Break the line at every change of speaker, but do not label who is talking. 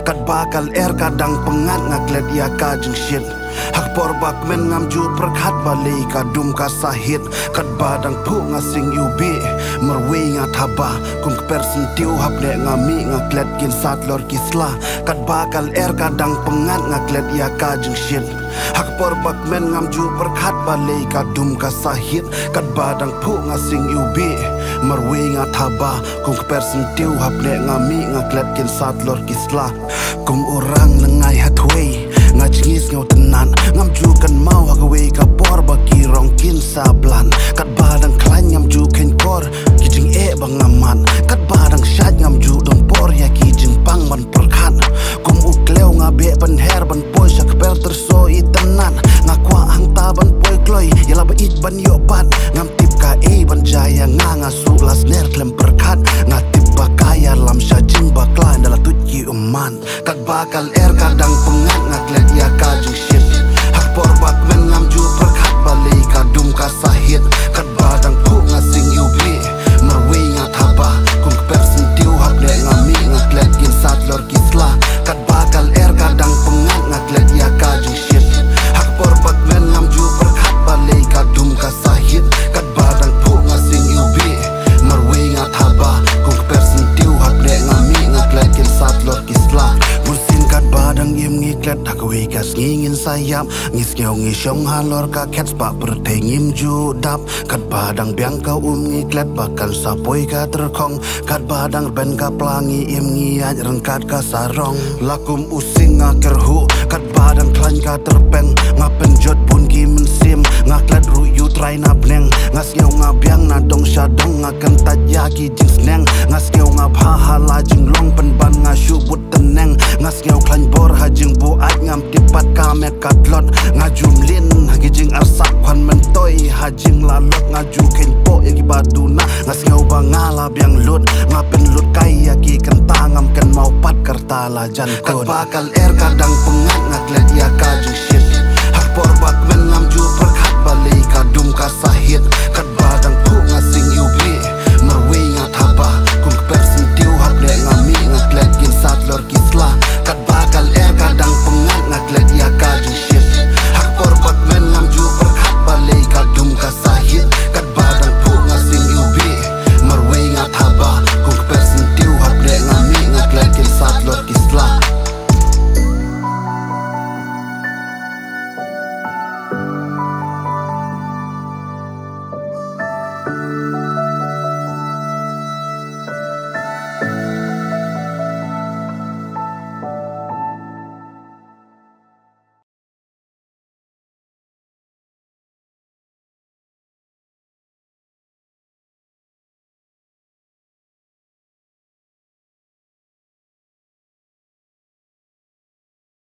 kat bakal kadang pengat ngaklet ia kajeng shit. Hak porbak men ngamju perkhat balei kadum kasahit kat badang pu ngasing yubi merwe ngathaba kum persentiu hap le ngami ngaklet kin satlor kisla kat bakal kadang pengat ngaklet ia kajeng shit. Hak porbak men ngamju perkhat balei kadum kasahit kat badang pu ngasing yubi merwe ngathaba kum persentiu hap le ngami ngaklet kin satlor kisla kum orang lengai hatway ngajingis ngau tenan ngamjukan mau hagawe kapor bagi rongkin sablan kat badang klan ngamjukan kor kijing bang aman kat badang syat ngamju dompor ya kijing pang ban perkhan kum ukleu ngabe ban her ban poi syak per tersoi tenan ngakwa hangta ban poi kloi yala bait ban yobat ngam tip ka ban jaya ngasu las ner klem perkhan ngatip bakaya lam syajing bakla ndala tuji uman kat bakal kadang pengat ngaklet ia kajeng shit. Hak porbak men ngamju perkhat balei kadum kasahit kat badang pu ngasing yubi merwe ngathaba kum persentiu hak le ngami ngaklet kin satlor kisla kat bakal kadang pengat ngaklet ia kajeng shit. Hak porbak men ngamju perkhat balei kadum kasahit kat badang pu ngasing yubi merwe ngathaba kum persentiu hak le ngami ngaklet kin satlor kisla kat badang yem ngiklet hakawe kas ngingin sayap ngis ngau ngisyong halor ka kets pak bertengim judap kat badang biang kau ngiklet bakal sapoi ka terkong kat badang ben ka pelangi yem ngiyaj rengkat ka sarong lakum using ngakerhu kat badang klan ka terpeng ngapen jot pun ki mensim ngaklet ruyu trai napneng ngas ngau ngabiang nadong syadong ngaken tajaki jing sneng ngas ngau ngabhahala jing long penban ngasyubut teneng ngas ngau klan bor hajing buat ngam tipat kamet katlot ngajumlin hagijing arsak kwan mentoi hajing lalot ngaju kenpo yagi baduna ngas ngau bangala biang lut ngapen lut kaya ki kentang ngam ken mau pat kertala jankon kat bakal kadang pengat ngaklet ia kajeng shit. Hak porbak men ngamju perkhat balei kadum kasahit kat badang pu ngasing yubi merwe ngathaba kum persentiu hak le ngami ngaklet kin satlor kisla kat bakal kadang pengat ngaklet ia kajeng shit. Hak porbak men ngamju perkhat balei kadum kasahit kat badang pu ngasing yubi merwe ngathaba kum persentiu hak le ngami ngaklet kin satlor kisla.